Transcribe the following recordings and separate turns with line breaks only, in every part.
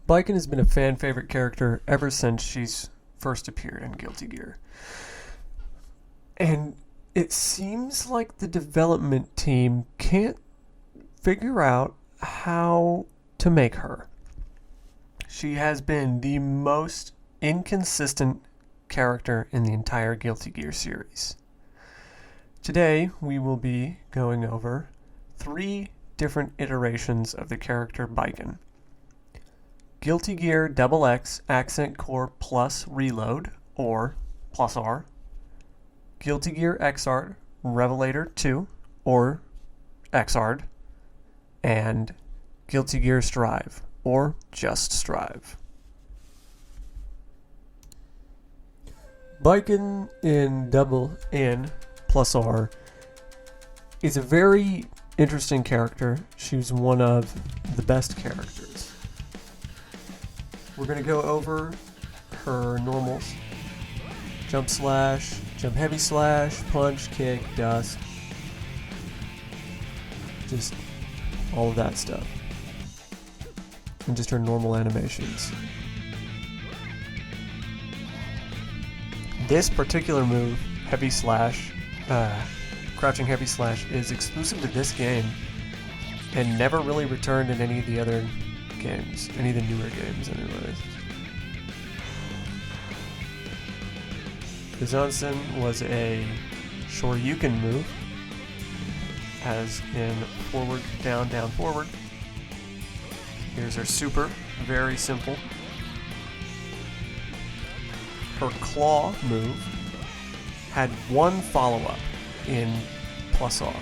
Baiken has been a fan favorite character ever since she's first appeared in Guilty Gear. And it seems like the development team can't figure out how to make her. She has been the most inconsistent character in the entire Guilty Gear series. Today, we will be going over 3 different iterations of the character Baiken. Guilty Gear XX Accent Core Plus Reload, or Plus R. Guilty Gear XR Revelator 2, or XR'd. And Guilty Gear Strive, or just Strive. Baiken in Double N Plus R is a very interesting character. She was one of the best characters. We're going to go over her normals. Jump slash, jump heavy slash, punch, kick, dust. Just all of that stuff. And just her normal animations. This particular move, heavy slash, crouching heavy slash, is exclusive to this game and never really returned in any of the other games, any of the newer games anyways. The Zansen was a Shoryuken move, as in forward, down, down, forward. Here's her super, very simple. Her claw move had one follow-up in Plus R.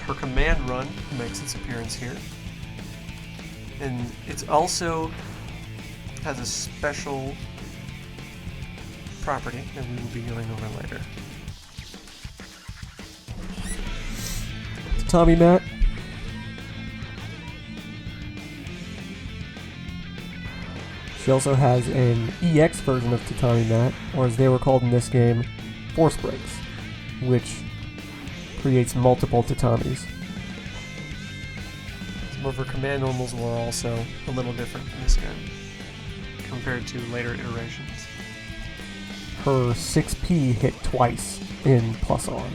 Her command run makes its appearance here. And it also has a special property that we will be going over later. Tatami mat. She also has an EX version of Tatami mat, or as they were called in this game, force breaks, which creates multiple tatamis. Some of her command normals were also a little different in this game compared to later iterations. Her 6P hit twice in Plus R.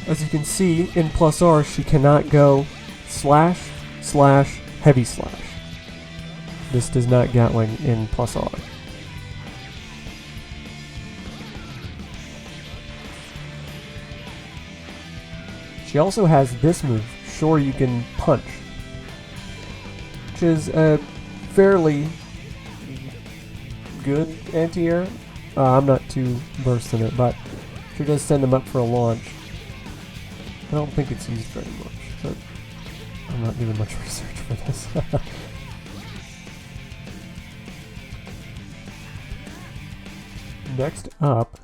As you can see, in Plus R, she cannot go slash, slash, heavy slash. This does not Gatling in Plus R. She also has this move, Shoryuken Punch, which is a fairly good anti-air. I'm not too versed in it, but she does send them up for a launch. I don't think it's used very much, but I'm not doing much research for this. Next up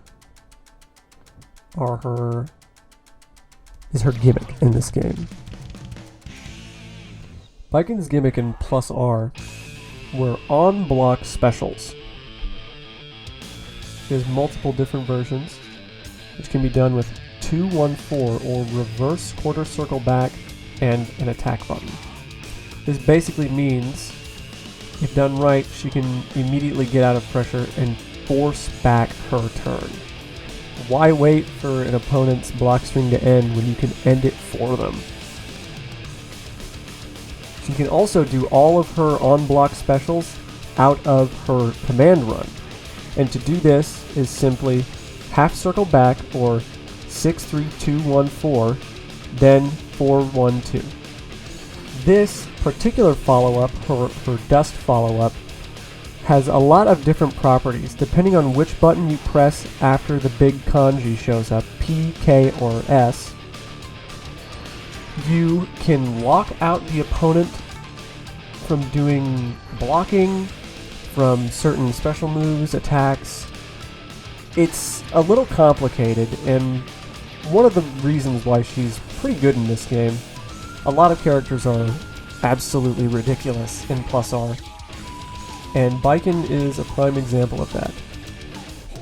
is her gimmick in this game. Baiken's gimmick in Plus R were on-block specials. She has multiple different versions, which can be done with 2-1-4 or reverse quarter circle back and an attack button. This basically means, if done right, she can immediately get out of pressure and force back her turn. Why wait for an opponent's block string to end when you can end it for them? She can also do all of her on-block specials out of her command run. And to do this is simply half circle back or 6-3-2-1-4, then 4-1-2. This particular follow-up, her dust follow-up, has a lot of different properties depending on which button you press after the big kanji shows up, P, K, or S. You can lock out the opponent from doing blocking, from certain special moves, attacks. It's a little complicated, and one of the reasons why she's pretty good in this game, a lot of characters are absolutely ridiculous in plus R. And Baiken is a prime example of that.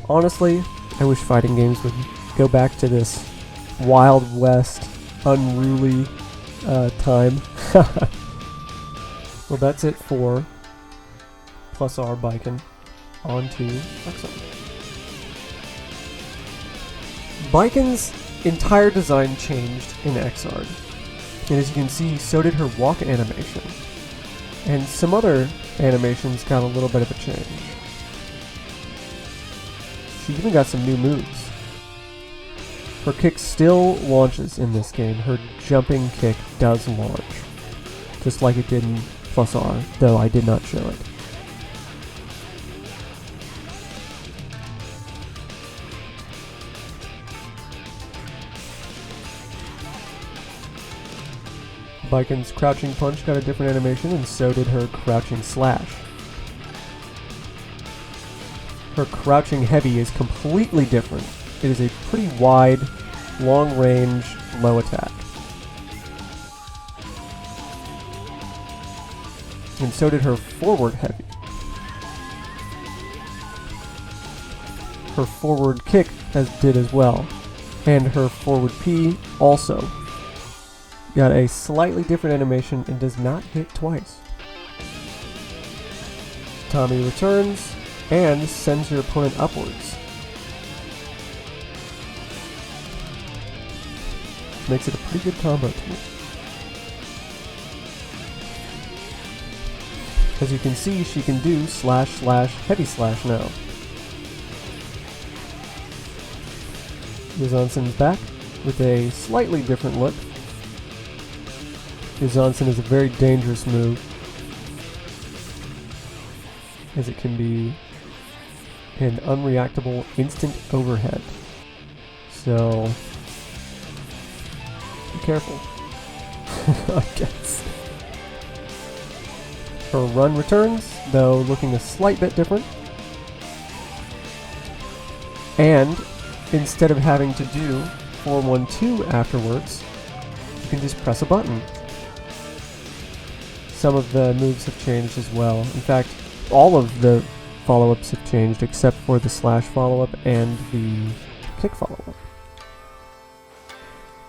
Honestly, I wish fighting games would go back to this Wild West, unruly time. Well, that's it for plus R Baiken. On to Exarch. Baiken's entire design changed in Exarch. And as you can see, so did her walk animation. And some other animations got a little bit of a change. She even got some new moves. Her kick still launches in this game. Her jumping kick does launch, just like it did in plus R, though I did not show it. Baiken's crouching punch got a different animation, and so did her crouching slash. Her crouching heavy is completely different. It is a pretty wide, long range, low attack. And so did her forward heavy. Her forward kick did as well. And her forward P also got a slightly different animation and does not hit twice. Tommy returns and sends your opponent upwards. Makes it a pretty good combo tool. As you can see, she can do slash slash heavy slash now. Yuzansen's back with a slightly different look. Yuzansen is a very dangerous move, as it can be an unreactable instant overhead. So be careful, I guess. Her run returns, though looking a slight bit different. And instead of having to do 4-1-2 afterwards, you can just press a button. Some of the moves have changed as well. In fact, all of the follow-ups have changed except for the slash follow-up and the kick follow-up.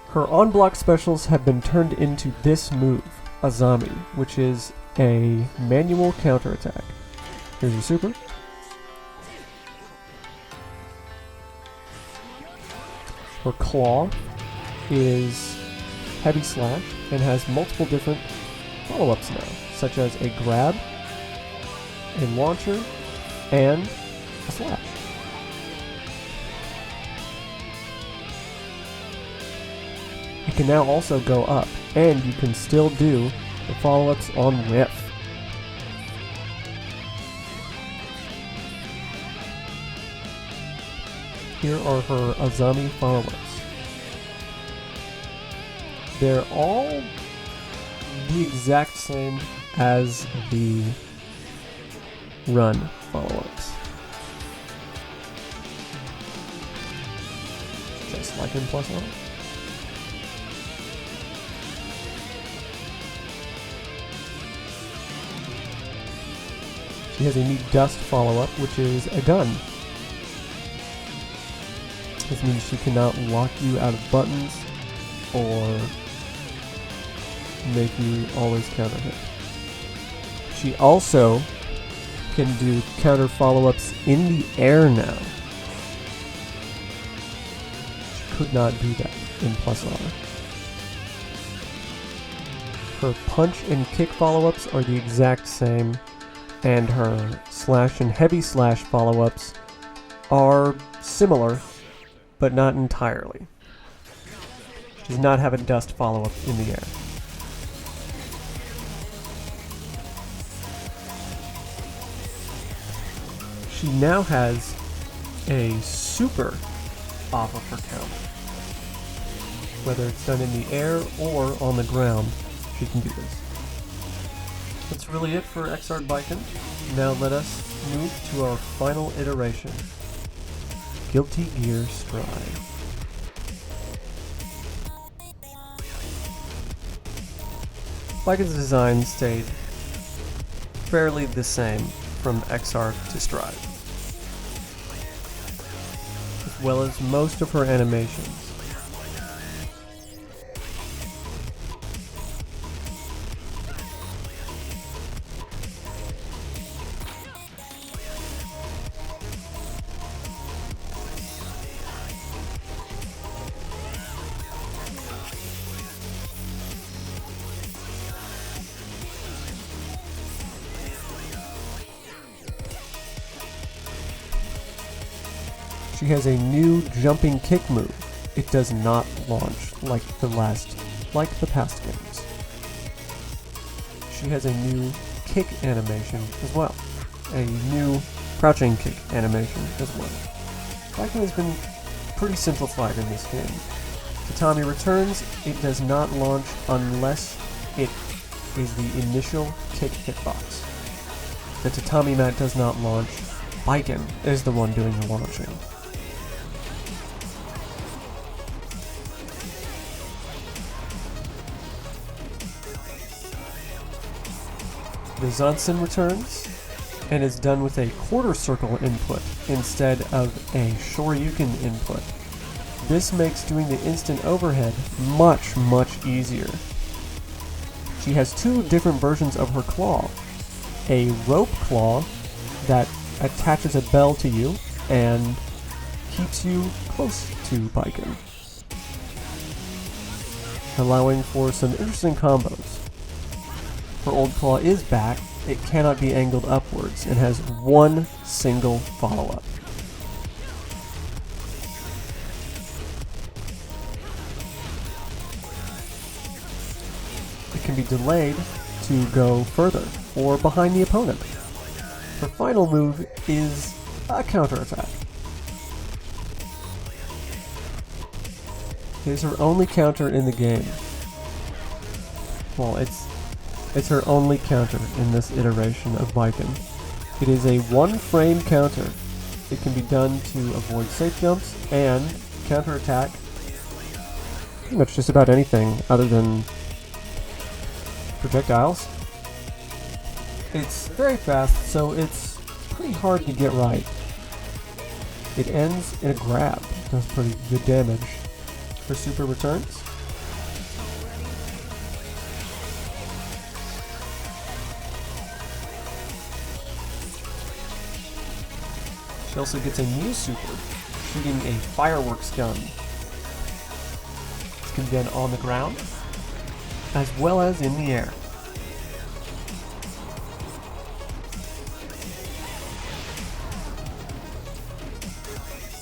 Her on-block specials have been turned into this move, Azami, which is a manual counterattack. Here's your super. Her claw is heavy slash and has multiple different follow-ups now, such as a grab, a launcher, and a slash. It can now also go up, and you can still do the follow-ups on whiff. Here are her Azami follow-ups. They're all the exact same as the run follow-ups. Just like in plus one. She has a new dust follow-up, which is a gun. This means she cannot lock you out of buttons or make you always counter hit. She also can do counter follow-ups in the air now. She could not do that in plus R. Her punch and kick follow-ups are the exact same, and her slash and heavy slash follow-ups are similar, but not entirely. She does not have a dust follow-up in the air. She now has a super off of her counter. Whether it's done in the air or on the ground, she can do this. That's really it for Exarch Baiken. Now let us move to our final iteration, Guilty Gear Strive. Baiken's design stayed fairly the same from XR to Strive, as well as most of her animations. She has a new jumping kick move. It does not launch like the past games. She has a new kick animation as well. A new crouching kick animation as well. Baiken has been pretty simplified in this game. Tatami returns, it does not launch unless it is the initial kick hitbox. The tatami mat does not launch. Baiken is the one doing the launching. The Zansen returns, and is done with a quarter circle input instead of a Shoryuken input. This makes doing the instant overhead much, much easier. She has two different versions of her claw. A rope claw that attaches a bell to you and keeps you close to Baiken, allowing for some interesting combos. Her old claw is back, it cannot be angled upwards, and has one single follow-up. It can be delayed to go further, or behind the opponent. Her final move is a counterattack. It is her only counter in the game. Well, it's her only counter in this iteration of Baiken. It is a one-frame counter. It can be done to avoid safe jumps and counterattack pretty much just about anything other than projectiles. It's very fast, so it's pretty hard to get right. It ends in a grab. Does pretty good damage. Her super returns. She also gets a new super, shooting a fireworks gun. This can be done on the ground, as well as in the air.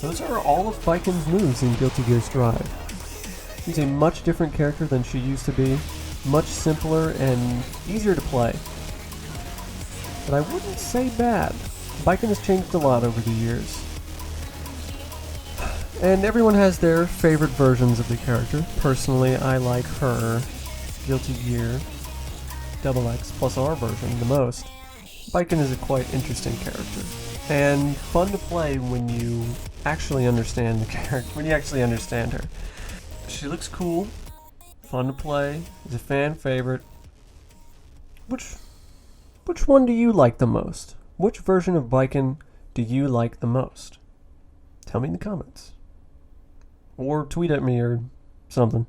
Those are all of Baiken's moves in Guilty Gear Strive. She's a much different character than she used to be, much simpler and easier to play. But I wouldn't say bad. Baiken has changed a lot over the years. And everyone has their favorite versions of the character. Personally, I like her Guilty Gear XX plus R version the most. Baiken is a quite interesting character, and fun to play when you actually understand the character, when you actually understand her. She looks cool, fun to play, is a fan favorite. Which one do you like the most? Which version of Baiken do you like the most? Tell me in the comments. Or tweet at me or something.